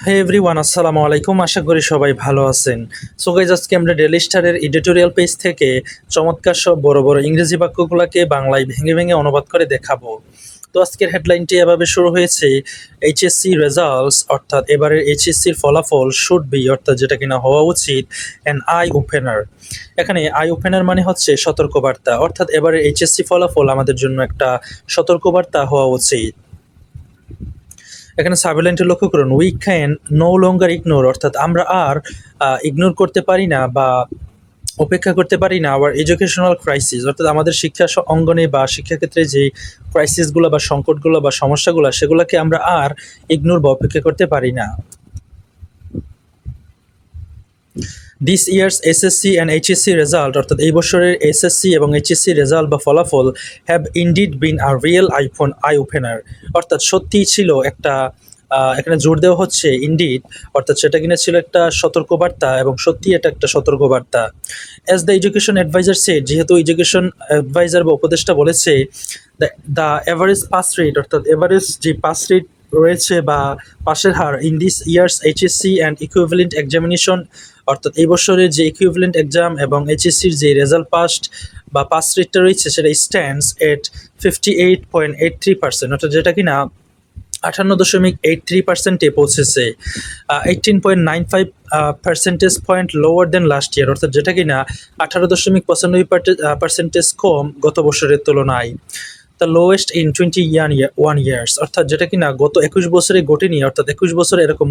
হে everyone, আসসালামু আলাইকুম। আশা করি সবাই ভালো আছেন। সো গাইজ, আজকে আমরা ডেইলি স্টারের এডিটোরিয়াল পেজ থেকে চমৎকার সব বড় বড় ইংরেজি বাক্যগুলোকে বাংলায় ভেঙে ভেঙে অনুবাদ করে দেখাবো। তো আজকের হেডলাইনটি এভাবে শুরু হয়েছে, এইচএসসি রেজাল্টস অর্থাৎ এবারের এইচএসসির ফলাফল শুড বি অর্থাৎ যেটা কিনা হওয়া উচিত অ্যান আই ওপেনার। এখানে আই ওপেনার মানে হচ্ছে সতর্কবার্তা, অর্থাৎ এবারের এইচএসসি ফলাফল আমাদের জন্য একটা সতর্কবার্তা হওয়া উচিত। এখানে সাবলাইনটি লক্ষ্য করুন, we can no longer ignore অর্থাৎ আমরা আর ইগনোর করতে পারি না বা উপেক্ষা করতে পারি না আওয়ার এডুকেশনাল ক্রাইসিস অর্থাৎ আমাদের শিক্ষা অঙ্গনে বা শিক্ষাক্ষেত্রে যে ক্রাইসিসগুলো বা সংকটগুলো বা সমস্যাগুলো সেগুলোকে আমরা আর ইগনোর বা উপেক্ষা করতে পারি না। This year's SSC and HSC result অর্থাৎ এই বছরের এসএসসি এবং এইচএসসি রেজাল্ট বা ফলাফল have indeed been a real eye opener অর্থাৎ সত্যিই ছিল একটা এখানে জোর দেওয়া হচ্ছে ইনডিড অর্থাৎ সেটা কিনা ছিল একটা সতর্কবার্তা এবং সত্যি এটা একটা সতর্কবার্তা। As the education adviser said, যেহেতু এডুকেশন অ্যাডভাইজার বা উপদেষ্টা বলেছে, দ্য এভারেজ পাস রেট অর্থাৎ এভারেজ যে পাস রেট রয়েছে বা পাশের হার in this year's HSC and equivalent examination অর্থাৎ এই বছরের যে ইকুইভ্যালেন্ট এক্সাম এবং এইচএসসির যে রেজাল্ট পাস্ট বা পাস রেটটা রয়েছে সেটা স্ট্যান্ডস এট 58.83% অর্থাৎ যেটা কিনা 58.83%-এ পৌঁছেছে, 18.95 পার্সেন্টেজ পয়েন্ট লোয়ার দেন লাস্ট ইয়ার অর্থাৎ যেটা কিনা 18.95% কম গত বছরের তুলনায়। দ্য লোয়েস্ট ইন 21 ইয়ার্স অর্থাৎ যেটা কিনা গত 21 বছরে ঘটেনি, অর্থাৎ 21 বছরে এরকম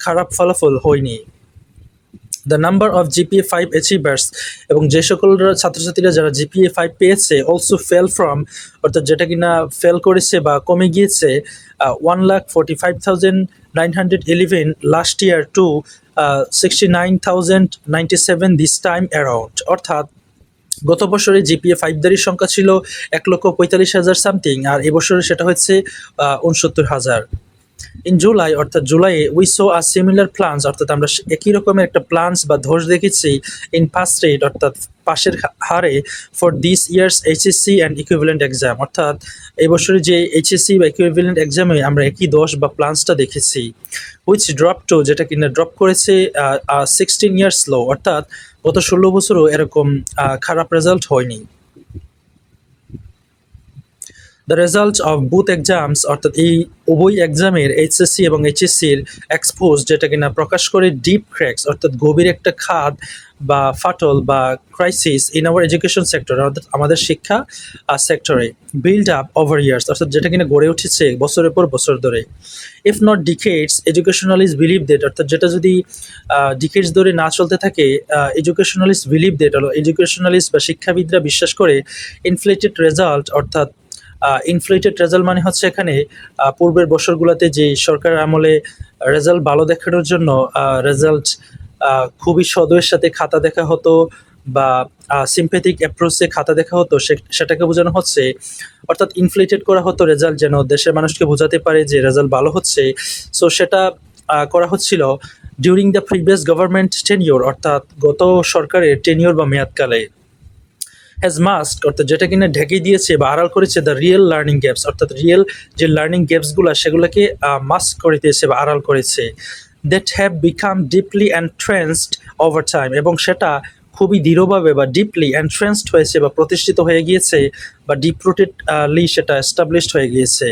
খারাপ ফলাফল হয়নি। The number of GPA 5 achievers এবং যে সকল ছাত্রছাত্রীরা যারা জিপিএ 5 পেয়েছে অলসো ফেল ফ্রম অর্থাৎ যেটা কিনা ফেল করেছে বা কমে গিয়েছে 1,45,911 last year to 69,097 this time around অর্থাৎ গত বছরে জিপিএ 5দারির সংখ্যা ছিল 1,45,000 সামথিং আর এবছরে সেটা হচ্ছে 69,000। ইন জুলাই অর্থাৎ জুলাইয়ে we saw are similar plans অর্থাৎ আমরা একই রকমের একটা প্লান্স বা ধস দেখেছি ইন পাস রেট অর্থাৎ পাশের হারে for this year's HSC and equivalent exam অর্থাৎ এই বছরে যে এইচএসসি বা ইকুইভ্যালেন্ট এক্সামে আমরা একই দশ বা প্লান্সটা দেখেছি। হুইচ ড্রপ টু যেটা কিনা ড্রপ করেছে 16 ইয়ার্স লো অর্থাৎ গত 16 বছরও এরকম খারাপ রেজাল্ট হয়নি। The result of booth exams অর্থাৎ এই উভয় এক্সামের এইচএসসি এবং এইচএসসির এক্সপোজ যেটা কিনা প্রকাশ করে ডিপ ক্র্যাকস অর্থাৎ গভীর একটা খাদ বা ফাটল বা crisis in our education sector অর্থাৎ আমাদের শিক্ষা সেক্টরে বিল্ড আপ ওভার ইয়ার্স অর্থাৎ যেটা কিনা গড়ে উঠেছে বছরের পর বছর ধরে। If not decades educationalist believe that অর্থাৎ যেটা যদি ডিকেডস ধরে না চলতে থাকে এডুকেশনালিস্ট বিলিভ দ্যাট হলো এডুকেশনালিস্ট বা শিক্ষাবিদরা বিশ্বাস করে ইনফ্লেটেড রেজাল্ট অর্থাৎ ইনফ্লেটেড রেজাল্ট মানে হচ্ছে এখানে পূর্বের বছরগুলোতে যে সরকার আমলে রেজাল্ট ভালো দেখানোর জন্য রেজাল্ট খুবই সদয়ের সাথে খাতা দেখা হতো বা সিম্প্যাথিক অ্যাপ্রোচে খাতা দেখা হতো সেটাকে বোঝানো হচ্ছে, অর্থাৎ ইনফ্লেটেড করা হতো রেজাল্ট যেন দেশের মানুষকে বোঝাতে পারে যে রেজাল্ট ভালো হচ্ছে। সো সেটা করা হচ্ছিল during the previous government tenure অর্থাৎ গত সরকারের টেনিওর বা মেয়াদকালে। হ্যাজ মাস্ক অর্থাৎ যেটা কিনা ঢেকে দিয়েছে বা আড়াল করেছে দ্য রিয়েল লার্নিং গ্যাপস অর্থাৎ রিয়েল যে লার্নিং গ্যাপসগুলো সেগুলোকে মাস্ক করে দিয়েছে বা আড়াল করেছে। That have become deeply entrenched over time এবং সেটা খুবই দৃঢ়ভাবে বা ডিপলি এন্ট্রেন্সড হয়েছে বা প্রতিষ্ঠিত হয়ে গিয়েছে বা ডিপ রুটেডলি সেটা এস্টাবলিশড হয়ে গিয়েছে।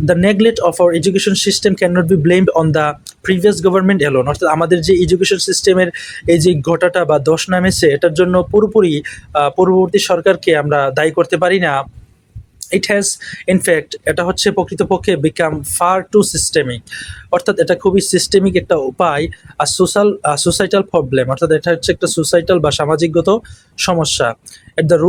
The neglect of our education system can not be blamed on the previous government alone অর্থাৎ আমাদের যে এডুকেশন সিস্টেমের এই যে ঘটাটা বা দোষ নামেছে এটার জন্য পুরোপুরি পূর্ববর্তী সরকারকে আমরা দায়ী করতে পারি না। ইট হ্যাজ ইনফ্যাক্ট এটা হচ্ছে প্রকৃতপক্ষে বিকাম ফার টু সিস্টেমিক অর্থাৎ এটা খুবই সিস্টেমিক একটা উপায় আর সোসাইটাল প্রবলেম অর্থাৎ এটা হচ্ছে একটা সোসাইটাল বা সামাজিকগত সমস্যা। At the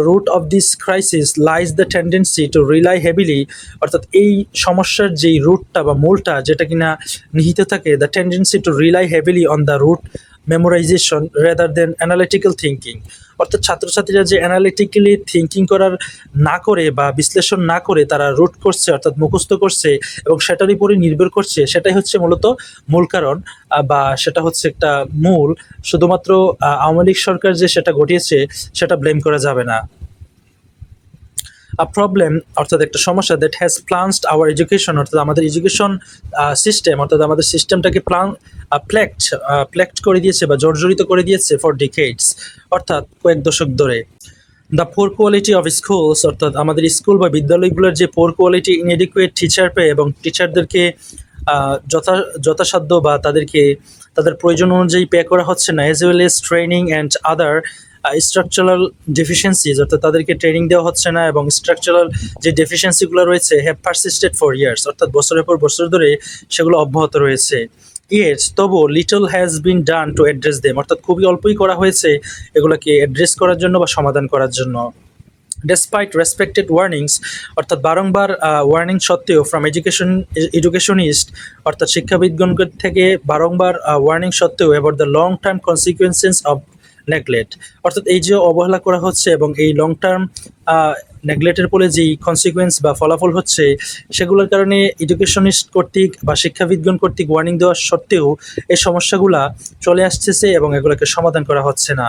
root of this crisis lies the tendency to rely heavily অর্থাৎ এই সমস্যার যেই রুটটা বা মূলটা যেটা কিনা নিহিত থাকে the tendency to rely heavily on the rote memorisation rather than analytical thinking অর্থাৎ ছাত্রছাত্রীরা যে অ্যানালিটিক্যালি থিঙ্কিং করার না করে বা বিশ্লেষণ না করে তারা রুট করছে অর্থাৎ মুখস্থ করছে এবং সেটার উপরই নির্ভর করছে সেটাই হচ্ছে মূলত মূল কারণ বা সেটা হচ্ছে একটা মূল। শুধুমাত্র আওয়ামী লীগ সরকার যে সেটা ঘটিয়েছে সেটা ব্লেম করা যাবে না। প্রবলেম অর্থাৎ একটা সমস্যা that has plunged hour education অর্থাৎ আমাদের এডুকেশন সিস্টেম অর্থাৎ আমাদের সিস্টেমটাকে প্লেক্ট করে দিয়েছে বা জর্জরিত করে দিয়েছে ফর ডিকেডস অর্থাৎ কয়েক দশক ধরে। The poor quality of schools অর্থাৎ আমাদের স্কুল বা বিদ্যালয়গুলোর যে পোর কোয়ালিটি ইনএডিকুয়েট টিচার পেয়ে এবং টিচারদেরকে যথাসাধ্য বা তাদেরকে তাদের প্রয়োজন অনুযায়ী পে করা হচ্ছে না, as well as training and other structural deficiencies অর্থাৎ তাদেরকে ট্রেনিং দেওয়া হচ্ছে না এবং স্ট্রাকচারাল যে ডেফিসিয়েন্সিগুলো রয়েছে হ্যাভ পারসিস্টেড ফর ইয়ার্স অর্থাৎ বছরের পর বছর ধরে সেগুলো অব্যাহত রয়েছে। ইয়েস, তবুও little has been done to address them অর্থাৎ খুবই অল্পই করা হয়েছে এগুলোকে অ্যাড্রেস করার জন্য বা সমাধান করার জন্য। ডেসপাইট রেসপেক্টেড ওয়ার্নিংস অর্থাৎ বারংবার ওয়ার্নিং সত্ত্বেও ফ্রম এডুকেশনিস্ট অর্থাৎ শিক্ষাবিদগণ থেকে বারংবার ওয়ার্নিং সত্ত্বেও about the long term consequences of neglect অর্থাৎ এই যে অবহেলা করা হচ্ছে এবং এই লং টার্ম নেগলেক্টের ফলে যেই কনসিকুয়েন্স বা ফলাফল হচ্ছে সেগুলোর কারণে এডুকেশনিস্ট কর্তৃক বা শিক্ষাবিদগণ কর্তৃক ওয়ার্নিং দেওয়া সত্ত্বেও এই সমস্যাগুলা চলে আসতেছে এবং এগুলোকে সমাধান করা হচ্ছে না।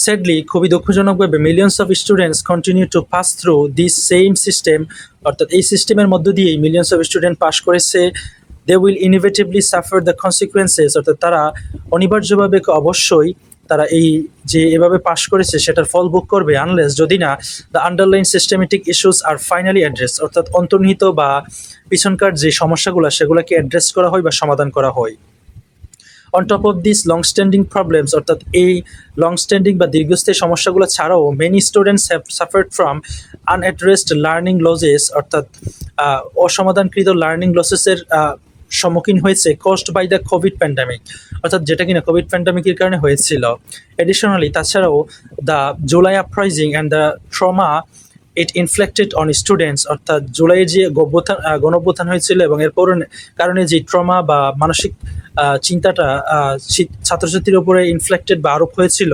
স্যাডলি খুবই দুঃখজনকভাবে millions of students continue to pass through this same system অর্থাৎ এই সিস্টেমের মধ্য দিয়েই মিলিয়ন্স অফ স্টুডেন্ট পাস করেছে। They will inevitably suffer the consequences অর্থাৎ তারা অনিবার্যভাবে অবশ্যই তারা এই যে এভাবে পাশ করেছে সেটার ফল ভোগ করবে আনলেস যদি না the underline systematic issues are finally address অর্থাৎ অন্তর্নিহিত বা পিছনকার যে সমস্যাগুলো সেগুলোকে অ্যাড্রেস করা হয় বা সমাধান করা হয়। On top of this long standing problems অর্থাৎ এই লং স্ট্যান্ডিং বা দীর্ঘস্থায়ী সমস্যাগুলো ছাড়াও many students have suffered from unaddressed learning losses অর্থাৎ অসমাধানকৃত লার্নিং লসেসের সম্মুখীন হয়েছে caused by the covid pandemic অর্থাৎ যেটা কিনা কোভিড প্যান্ডামিকের কারণে হয়েছিল। এডিশনালি তাছাড়াও the July uprising and the trauma it inflicted on students অর্থাৎ জুলাইয়ের যে গণঅভ্যুত্থান হয়েছিল এবং এরপর কারণে যে ট্রমা বা মানসিক চিন্তাটা ছাত্রছাত্রীর উপরে ইনফ্লেক্টেড বা আরোপ হয়েছিল,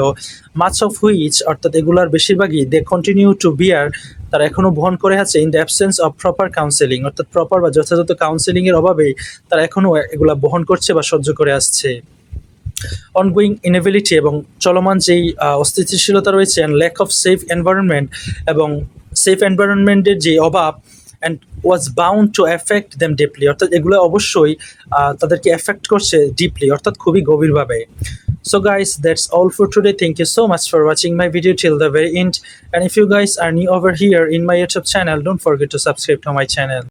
মাচ অফ হুইচ অর্থাৎ এগুলার বেশিরভাগই দে কন্টিনিউ টু বিয়ার তারা এখনও বহন করে আছে in the absence of proper counselling অর্থাৎ প্রপার বা যথাযথ কাউন্সেলিংয়ের অভাবেই তারা এখনও এগুলা বহন করছে বা সহ্য করে আসছে। অনগোয়িং ইনএবিলিটি এবং চলমান যেই অস্থিতিশীলতা রয়েছে and lack of safe environment এবং সেফ এনভায়রনমেন্টের যে অভাব and was bound to affect them deeply অর্থাৎ এগুলো অবশ্যই তাদেরকে এফেক্ট করছে ডিপলি অর্থাৎ খুবই গভীরভাবে। So guys, that's all for today. Thank you so much for watching my video till the very end, and if you guys are new over here in my YouTube channel, don't forget to subscribe to my channel.